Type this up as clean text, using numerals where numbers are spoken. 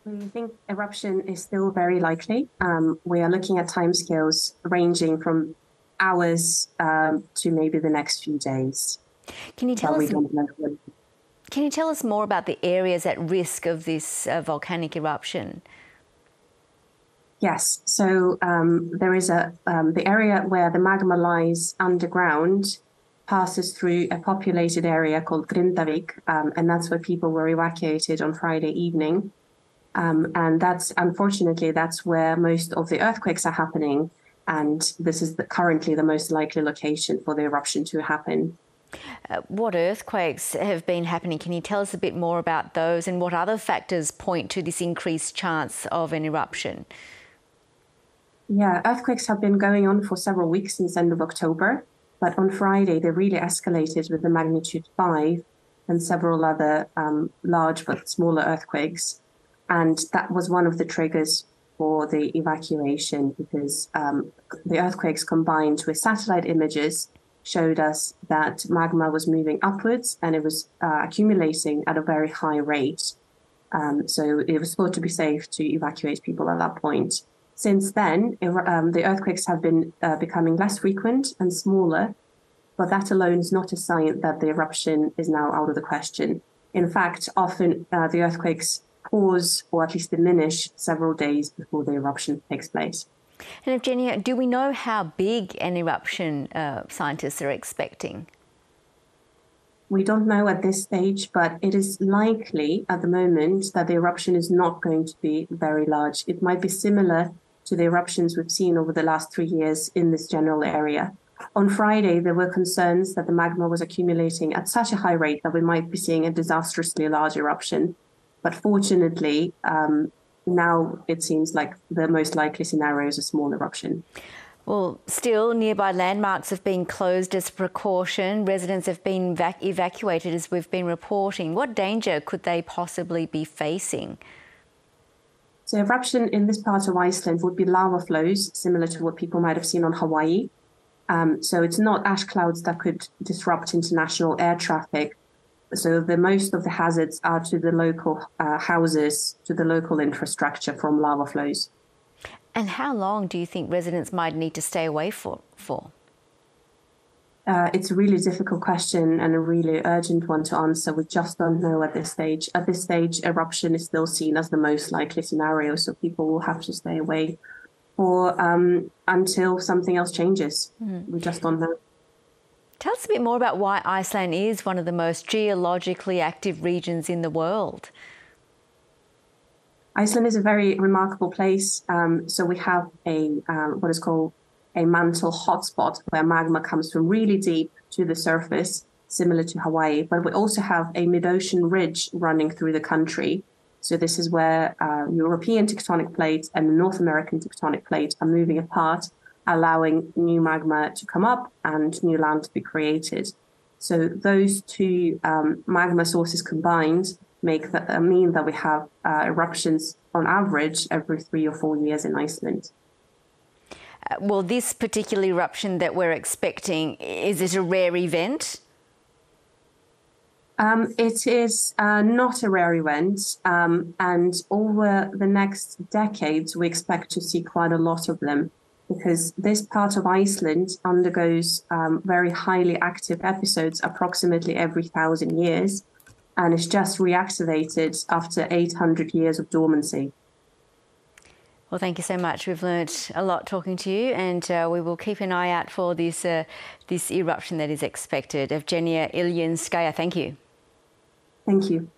We think eruption is still very likely. We are looking at timescales ranging from hours to maybe the next few days. Can you tell us? We don't know when. Can you tell us more about the areas at risk of this volcanic eruption? Yes. So there is the area where the magma lies underground passes through a populated area called Grindavik, and that's where people were evacuated on Friday evening. And unfortunately, that's where most of the earthquakes are happening. And this is currently the most likely location for the eruption to happen. What earthquakes have been happening? Can you tell us a bit more about those, and what other factors point to this increased chance of an eruption? Yeah, earthquakes have been going on for several weeks since end of October. But on Friday, they really escalated with the magnitude 5 and several other large but smaller earthquakes. And that was one of the triggers for the evacuation, because the earthquakes combined with satellite images showed us that magma was moving upwards and it was accumulating at a very high rate. So it was thought to be safe to evacuate people at that point. Since then, the earthquakes have been becoming less frequent and smaller, but that alone is not a sign that the eruption is now out of the question. In fact, often the earthquakes pause or at least diminish several days before the eruption takes place. And Evgenia, do we know how big an eruption scientists are expecting? We don't know at this stage, but it is likely at the moment that the eruption is not going to be very large. It might be similar to the eruptions we've seen over the last 3 years in this general area. On Friday, there were concerns that the magma was accumulating at such a high rate that we might be seeing a disastrously large eruption. But fortunately, now it seems like the most likely scenario is a small eruption. Well, still, nearby landmarks have been closed as a precaution. Residents have been evacuated, as we've been reporting. What danger could they possibly be facing? So eruption in this part of Iceland would be lava flows, similar to what people might have seen on Hawaii. So it's not ash clouds that could disrupt international air traffic. So most of the hazards are to the local houses, to the local infrastructure from lava flows. And how long do you think residents might need to stay away for? It's a really difficult question and a really urgent one to answer. We just don't know at this stage. At this stage, eruption is still seen as the most likely scenario, so people will have to stay away for until something else changes. We just don't know. Tell us a bit more about why Iceland is one of the most geologically active regions in the world. Iceland is a very remarkable place. So we have what is called a mantle hotspot, where magma comes from really deep to the surface, similar to Hawaii. But we also have a mid-ocean ridge running through the country. So this is where European tectonic plates and the North American tectonic plate are moving apart, allowing new magma to come up and new land to be created. So those two magma sources combined mean that we have eruptions on average every 3 or 4 years in Iceland. Well, this particular eruption that we're expecting, is it a rare event? It is not a rare event, and over the next decades, we expect to see quite a lot of them, because this part of Iceland undergoes very highly active episodes approximately every 1,000 years, and is just reactivated after 800 years of dormancy. Well, thank you so much. We've learnt a lot talking to you, and we will keep an eye out for this eruption that is expected. Evgenia Ilyinskaya, thank you. Thank you.